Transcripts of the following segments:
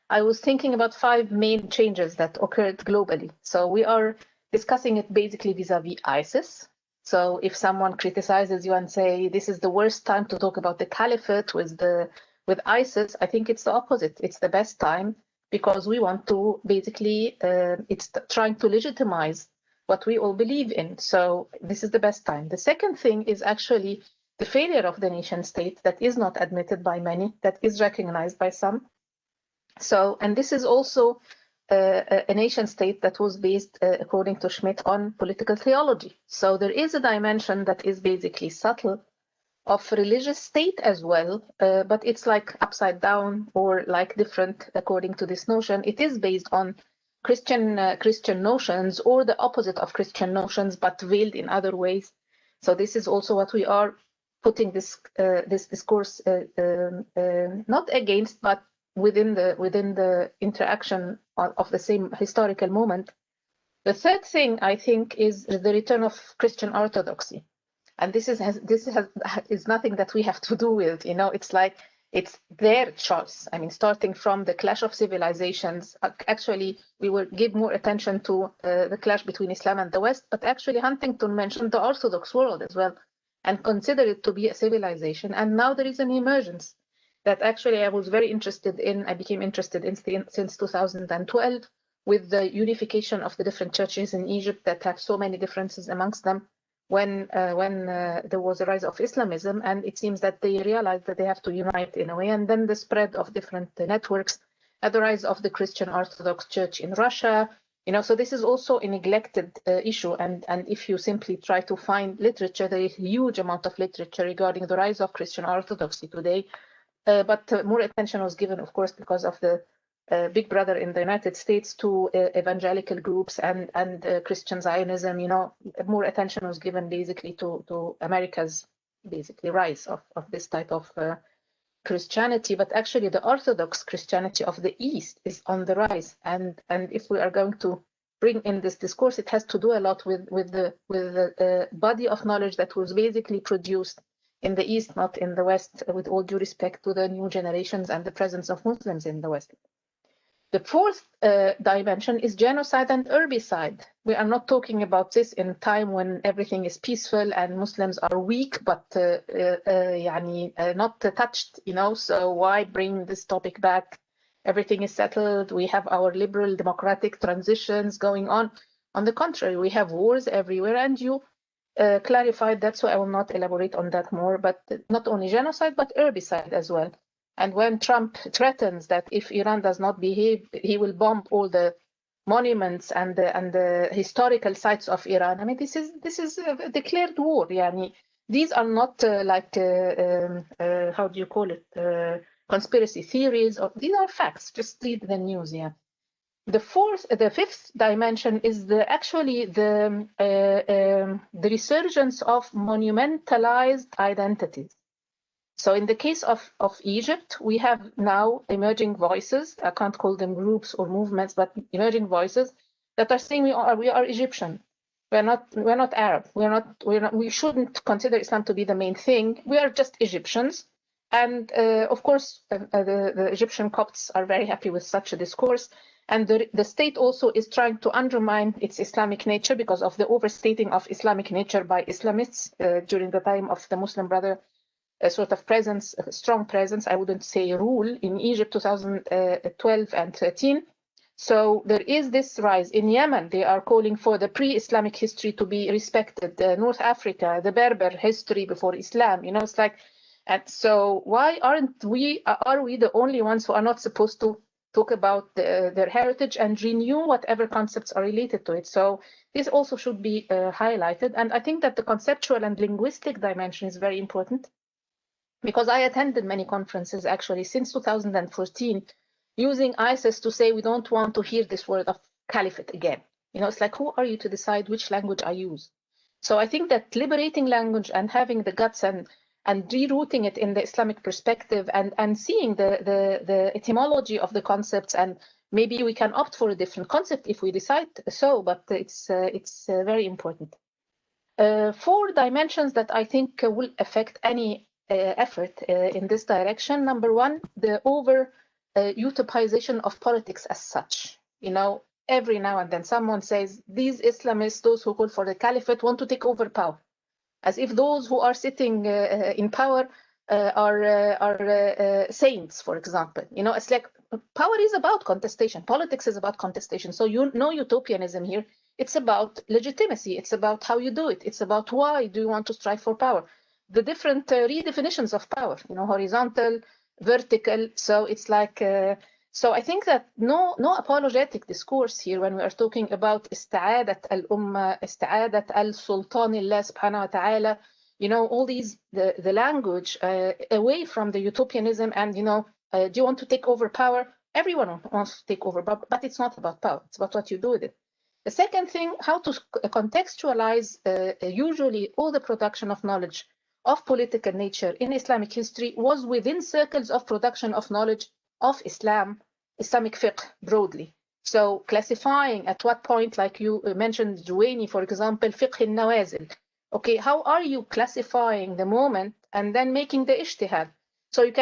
I was thinking about 5 main changes that occurred globally. So we are discussing it basically vis-a-vis ISIS. So if someone criticizes you and say this is the worst time to talk about the caliphate with ISIS, I think it's the opposite. It's the best time because we want to basically it's trying to legitimize what we all believe in. So this is the best time. The second thing is actually the failure of the nation state that is not admitted by many, that is recognized by some. So, and this is also a nation state that was based, according to Schmidt, on political theology. So there is a dimension that is basically subtle of religious state as well, but it's like upside down or like different according to this notion. It is based on Christian notions or the opposite of Christian notions, but veiled in other ways. So this is also what we are putting this discourse not against, but within the interaction of the same historical moment. The third thing I think is the return of Christian orthodoxy, and this is nothing that we have to do with. You know, it's like it's their choice. I mean, starting from the clash of civilizations. Actually, we will give more attention to the clash between Islam and the West, but actually Huntington mentioned the Orthodox world as well, and consider it to be a civilization. And now there is an emergence that actually I was very interested in. I became interested in since 2012 with the unification of the different churches in Egypt that have so many differences amongst them when there was a rise of Islamism, and it seems that they realized that they have to unite in a way. And then the spread of different networks, and the rise of the Christian Orthodox Church in Russia. You know, so this is also a neglected issue. And if you simply try to find literature, there is a huge amount of literature regarding the rise of Christian Orthodoxy today. But more attention was given, of course, because of the big brother in the United States to evangelical groups and Christian Zionism. You know, more attention was given basically to America's basically rise of this type of Christianity. But actually, the Orthodox Christianity of the East is on the rise. And if we are going to bring in this discourse, it has to do a lot with the body of knowledge that was basically produced in the East, not in the West, with all due respect to the new generations and the presence of Muslims in the West. The fourth dimension is genocide and herbicide. We are not talking about this in time when everything is peaceful and Muslims are weak, but not touched, you know, so why bring this topic back? Everything is settled. We have our liberal democratic transitions going on. On the contrary, we have wars everywhere, and you clarified that, so I will not elaborate on that more, but not only genocide, but herbicide as well. And when Trump threatens that if Iran does not behave, he will bomb all the monuments and the historical sites of Iran. I mean, this is a declared war. Yani, these are not how do you call it, conspiracy theories, or these are facts. Just read the news. Yeah. The fifth dimension is actually the resurgence of monumentalized identities. So in the case of Egypt, we have now emerging voices. I can't call them groups or movements, but emerging voices that are saying we are Egyptian. We're not Arab. We shouldn't consider Islam to be the main thing. We are just Egyptians. And of course, the Egyptian Copts are very happy with such a discourse. And the state also is trying to undermine its Islamic nature because of the overstating of Islamic nature by Islamists during the time of the Muslim Brother. A sort of presence, a strong presence, I wouldn't say rule, in Egypt 2012 and 13. So there is this rise. In Yemen, they are calling for the pre-Islamic history to be respected. North Africa, the Berber history before Islam, you know, it's like, and so why are we the only ones who are not supposed to talk about their heritage and renew whatever concepts are related to it? So this also should be highlighted. And I think that the conceptual and linguistic dimension is very important, because I attended many conferences actually since 2014 using ISIS to say we don't want to hear this word of caliphate again. You know, it's like, who are you to decide which language I use? So I think that liberating language and having the guts and rerouting it in the Islamic perspective and seeing the etymology of the concepts, and maybe we can opt for a different concept if we decide so, but it's very important. 4 dimensions that I think will affect any effort in this direction. Number 1, the utopization of politics as such. Every now and then someone says, these Islamists, those who call for the caliphate, want to take over power, as if those who are sitting in power are saints, for example. It's like power is about contestation. Politics is about contestation. So utopianism here. It's about legitimacy. It's about how you do it. It's about why do you want to strive for power. The different redefinitions of power, horizontal, vertical. So it's like, so I think that no apologetic discourse here when we are talking about استعادة الأمة, استعادة السلطان الله سبحانه وتعالى, all these, the language away from the utopianism and, do you want to take over power? Everyone wants to take over, but it's not about power. It's about what you do with it. The second thing, how to contextualize usually all the production of knowledge of political nature in Islamic history was within circles of production of knowledge of Islam, Islamic fiqh broadly. So classifying at what point, like you mentioned, Juwaini, for example, fiqh al-nawazil. Okay, how are you classifying the moment and then making the ijtihad? So you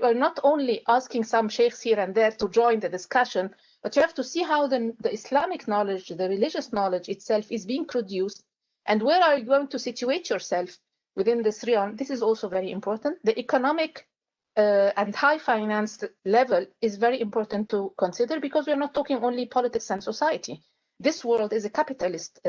are not only asking some sheikhs here and there to join the discussion, but you have to see how the Islamic knowledge, the religious knowledge itself is being produced, and where are you going to situate yourself within this realm. This is also very important. The economic and high financed level is very important to consider, because we're not talking only politics and society. This world is a capitalist,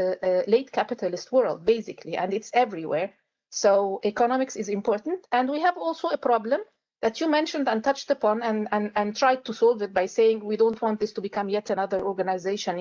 late capitalist world, basically, and it's everywhere. So economics is important. And we have also a problem that you mentioned and touched upon and tried to solve it by saying we don't want this to become yet another organization,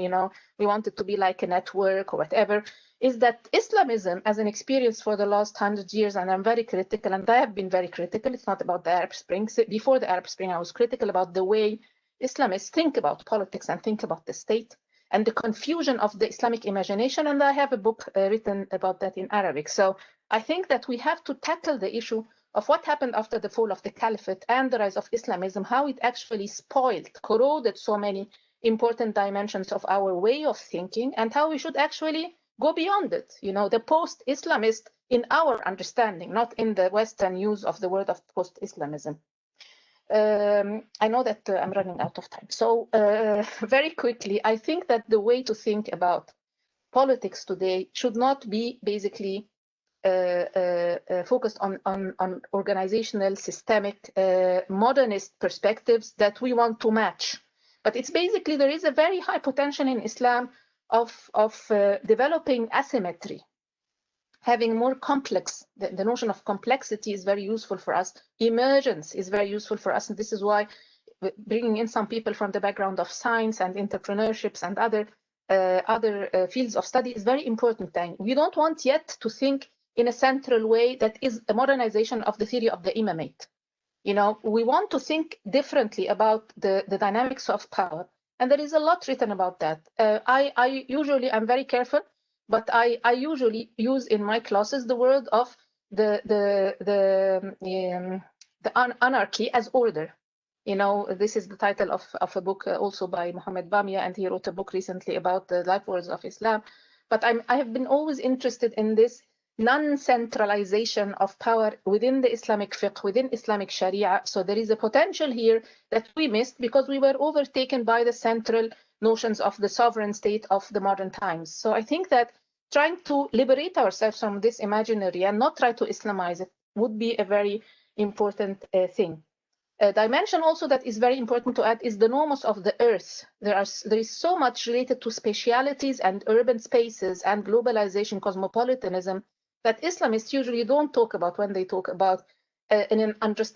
we want it to be like a network or whatever, is that Islamism as an experience for the last 100 years, and I'm very critical, and I have been very critical, it's not about the Arab Spring. Before the Arab Spring, I was critical about the way Islamists think about politics and think about the state, and the confusion of the Islamic imagination, and I have a book written about that in Arabic. So I think that we have to tackle the issue of what happened after the fall of the caliphate and the rise of Islamism, how it actually spoiled, corroded so many important dimensions of our way of thinking, and how we should actually go beyond it. The post-Islamist in our understanding, not in the Western use of the word of post-Islamism. I know that I'm running out of time. So very quickly, I think that the way to think about politics today should not be basically focused on organizational, systemic, modernist perspectives that we want to match. But it's basically, there is a very high potential in Islam of developing asymmetry, having more complex. The notion of complexity is very useful for us. Emergence is very useful for us. And this is why bringing in some people from the background of science and entrepreneurships and other fields of study is very important thing. We don't want yet to think in a central way that is a modernization of the theory of the imamate. We want to think differently about the dynamics of power. And there is a lot written about that. I usually, I'm very careful, but I usually use in my classes the word of the anarchy as order. This is the title of a book also by Mohammed Bamia, and he wrote a book recently about the life words of Islam. But I have been always interested in this non-centralization of power within the Islamic fiqh, within Islamic Sharia. So there is a potential here that we missed because we were overtaken by the central notions of the sovereign state of the modern times. So I think that trying to liberate ourselves from this imaginary and not try to Islamize it would be a very important thing. A dimension also that is very important to add is the nomos of the earth. There is so much related to spatialities and urban spaces and globalization, cosmopolitanism, that Islamists usually don't talk about when they talk about an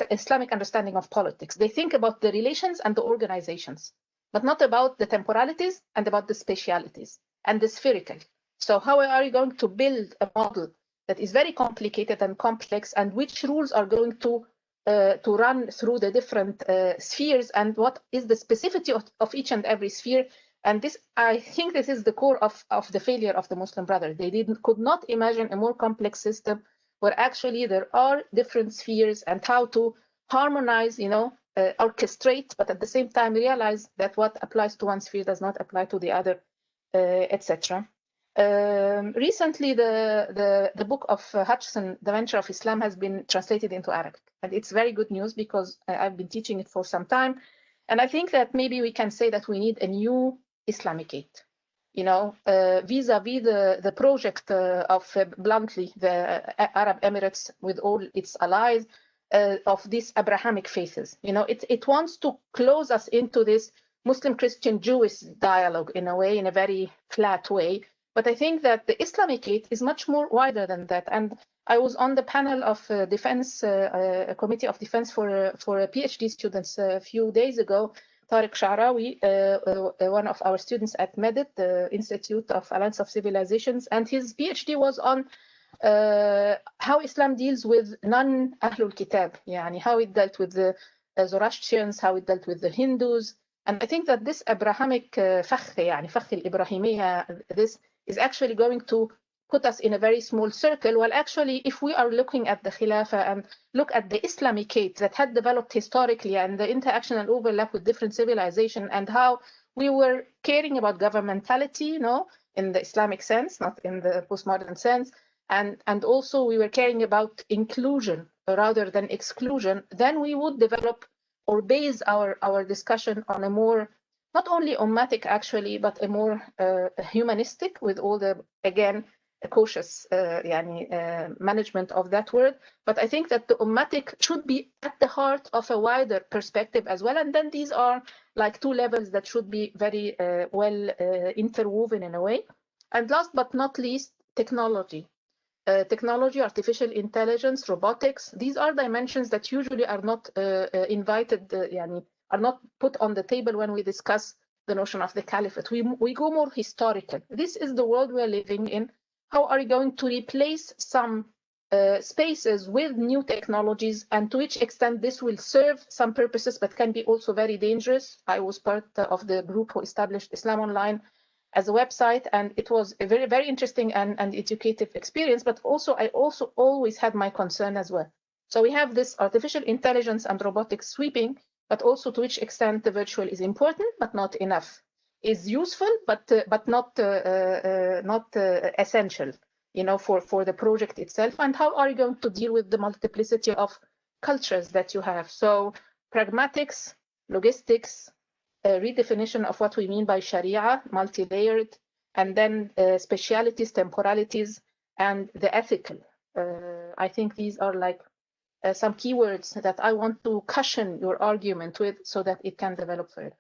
Islamic understanding of politics. They think about the relations and the organizations, but not about the temporalities and about the spatialities and the spherical. So how are you going to build a model that is very complicated and complex, and which rules are going to run through the different spheres, and what is the specificity of each and every sphere? And this, I think this is the core of the failure of the Muslim Brothers. They could not imagine a more complex system where actually there are different spheres, and how to harmonize, orchestrate, but at the same time realize that what applies to one sphere does not apply to the other, etc. Recently, the book of Hutchison, The Venture of Islam, has been translated into Arabic. And it's very good news because I've been teaching it for some time. And I think that maybe we can say that we need a new Islamicate, vis-a-vis the project of, bluntly, the Arab Emirates with all its allies, of these Abrahamic faiths. It wants to close us into this Muslim, Christian, Jewish dialogue in a way, in a very flat way. But I think that the Islamicate is much more wider than that. And I was on the panel of defense, a committee of defense for PhD students a few days ago. Tariq Sha'rawi, one of our students at MEDIT, the Institute of Alliance of Civilizations, and his PhD was on how Islam deals with non-Ahlul Kitab, how it dealt with the Zoroastrians, how it dealt with the Hindus. And I think that this Abrahamic fakh al-Ibrahimiyya, this is actually going to put us in a very small circle. Well, actually, if we are looking at the Khilafah and look at the Islamicate that had developed historically and the interaction and overlap with different civilizations and how we were caring about governmentality, in the Islamic sense, not in the postmodern sense, and also we were caring about inclusion rather than exclusion, then we would develop or base our discussion on a more, not only ummatic actually, but a more humanistic, with all the, again, a cautious management of that word. But I think that the ummatic should be at the heart of a wider perspective as well. And then these are like two levels that should be very well interwoven in a way. And last but not least, technology. Technology, artificial intelligence, robotics, these are dimensions that usually are not invited, are not put on the table when we discuss the notion of the caliphate. We go more historical. This is the world we're living in. How are you going to replace some spaces with new technologies, and to which extent this will serve some purposes but can be also very dangerous? I was part of the group who established Islam Online as a website, and it was a very, very interesting and educative experience, but also I also always had my concern as well. So we have this artificial intelligence and robotics sweeping, but also to which extent the virtual is important but not enough, is useful but not essential, for the project itself. And how are you going to deal with the multiplicity of cultures that you have? So pragmatics, logistics, redefinition of what we mean by Sharia, multi-layered, and then specialities, temporalities, and the ethical. I think these are like some keywords that I want to cushion your argument with so that it can develop further.